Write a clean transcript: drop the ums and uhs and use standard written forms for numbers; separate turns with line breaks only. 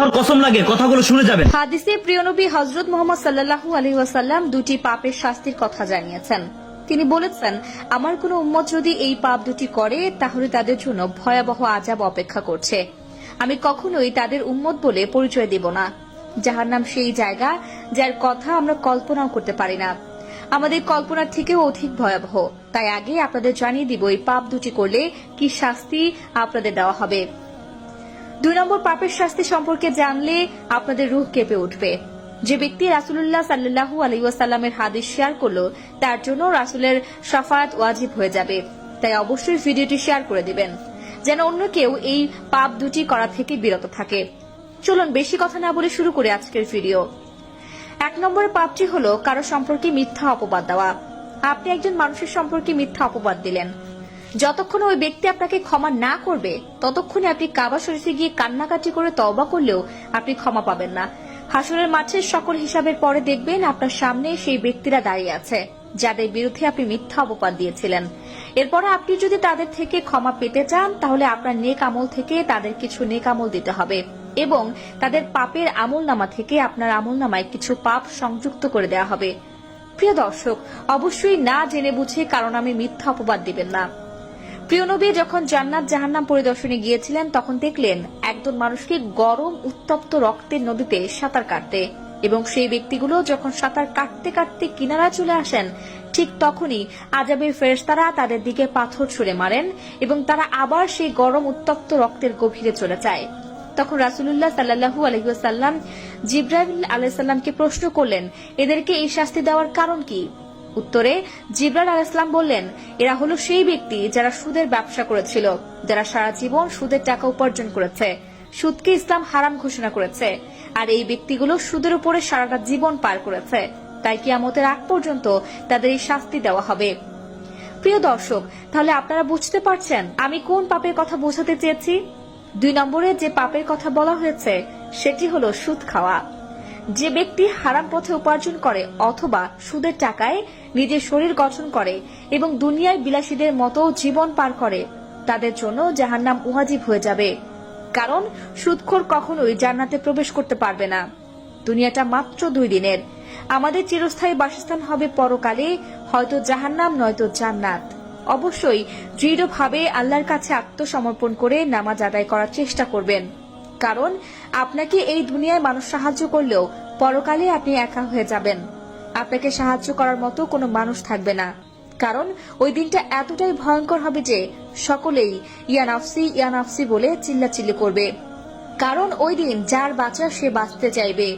আমার কসম লাগে কথাগুলো শুনে যাবেন।
হাদিসে প্রিয় নবী হযরত মুহাম্মদ সাল্লাল্লাহু আলাইহি ওয়াসাল্লাম দুটি পাপের শাস্তির কথা জানিয়েছেন। তিনি বলেছেন, আমার কোন উম্মত যদি এই পাপ দুটি করে তাহলে তাদের জন্য ভয়াবহ আযাব অপেক্ষা করছে। আমি কখনোই তাদের উম্মত বলে পরিচয় দেব না। জাহান্নাম সেই জায়গা যার কথা আমরা কল্পনাও করতে পারি না, আমাদের কল্পনার থেকেও অধিক ভয়াবহ। তাই আগে আপনাদের জানিয়ে দিব এই পাপ দুটি করলে কি শাস্তি আপনাদের দেওয়া হবে। 2 নম্বর পাপের শাস্তি সম্পর্কে জানলে আপনাদের রূহ কেঁপে উঠবে। যে ব্যক্তি রাসূলুল্লাহ সাল্লাল্লাহু আলাইহি ওয়াসাল্লামের হাদিস শেয়ার করলো তার জন্য রাসূলের শাফায়াত ওয়াজিব হয়ে যাবে। তাই অবশ্যই ভিডিওটি শেয়ার করে দিবেন যেন অন্য কেউ এই পাপ দুটি করা থেকে বিরত থাকে। চলুন বেশি কথা না বলে শুরু করে আজকের ভিডিও। 1 নম্বরের পাপটি হলো কারো সম্পর্কে মিথ্যা অপবাদ দেওয়া। আপনি একজন মানুষের সম্পর্কে মিথ্যা অপবাদ দিলেন। যতক্ষণ ওই ব্যক্তি আপনাকে ক্ষমা না করবে ততক্ষণে আপনি কাবা শরীফে গিয়ে কান্নাকাটি করে তওবা করলেও আপনি ক্ষমা পাবেন না। হাসরের মাঠের সকল হিসাবের পরে দেখবেন আপনার সামনে সেই ব্যক্তিরা দাঁড়িয়ে আছে যাদের বিরুদ্ধে আপনি মিথ্যা অপবাদ দিয়েছিলেন। এরপরে আপনি যদি তাদের থেকে ক্ষমা পেতে চান তাহলে আপনার নেক আমল থেকে তাদের কিছু নেক আমল দিতে হবে এবং তাদের পাপের আমলনামা থেকে আপনার আমলনামায় কিছু পাপ সংযুক্ত করে দেওয়া হবে। প্রিয় দর্শক, অবশ্যই না জেনে বুঝে কারণ আমি মিথ্যা অপবাদ দিবেন না। প্রিয় নবী যখন জান্নাত জাহান্নাম পরিদর্শনে গিয়েছিলেন তখন দেখলেন একজন মানুষকে গরম উত্তপ্ত রক্তের নদীতে সাঁতার কাটতে, এবং সেই ব্যক্তিগুলো যখন সাঁতার কাটতে কাটতে কিনারা চলে আসেন ঠিক তখনই আযাবের ফেরেশতারা তাদের দিকে পাথর ছুঁড়ে মারেন এবং তারা আবার সেই গরম উত্তপ্ত রক্তের গভীরে চলে যায়। তখন রাসূলুল্লাহ সাল্লাল্লাহু আলাইহি ওয়াসাল্লাম জিবরাইল আলাইহিস সালামকে প্রশ্ন করলেন, এদেরকে এই শাস্তি দেওয়ার কারণ কি? উত্তরে জিবরাইল আলাইহিস সালাম বললেন, এরা হলো সেই ব্যক্তি যারা সুদের ব্যবসা করেছিল, যারা সারা জীবন সুদের টাকা উপার্জন করেছে, সুদকে ইসলাম হারাম ঘোষণা করেছে, আর এই ব্যক্তিগুলো সুদের উপরে সারাটা জীবন পার করেছে। তাই কিয়ামতের আগ পর্যন্ত তাদের এই শাস্তি দেওয়া হবে। প্রিয় দর্শক, তাহলে আপনারা বুঝতে পারছেন আমি কোন পাপের কথা বোঝাতে চেয়েছি। 2 নম্বরে যে পাপের কথা বলা হয়েছে সেটি হলো সুদ খাওয়া। যে ব্যক্তি হারাম পথে উপার্জন করে অথবা সুদের টাকায় নিজের শরীর গঠন করে এবং দুনিয়ায় বিলাসীদের মতো জীবন পার করে তাদের জন্য জাহান্নাম ওয়াজিব হয়ে যাবে, কারণ সুদখোর কখনোই জান্নাতে প্রবেশ করতে পারবে না। দুনিয়াটা মাত্র 2 দিনের, আমাদের চিরস্থায়ী বাসস্থান হবে পরকালে, হয়তো জাহান্নাম নয়তো জান্নাত। অবশ্যই দৃঢ়ভাবে আল্লাহর কাছে আত্মসমর্পণ করে নামাজ আদায় করার চেষ্টা করবেন, কারণ আপনাকে এই দুনিয়ায় মানুষ সাহায্য করলেও পরকালে আপনি একা হয়ে যাবেন। আপনাকে সাহায্য করার মতো কোনো মানুষ থাকবে না, কারণ ওই দিনটা এতটাই ভয়ঙ্কর হবে যে সকলেই ইয়া নাফসি বলে চিল্লাচিল্লি করবে, কারণ ওই দিন যার বাঁচা সে বাঁচতে চাইবে।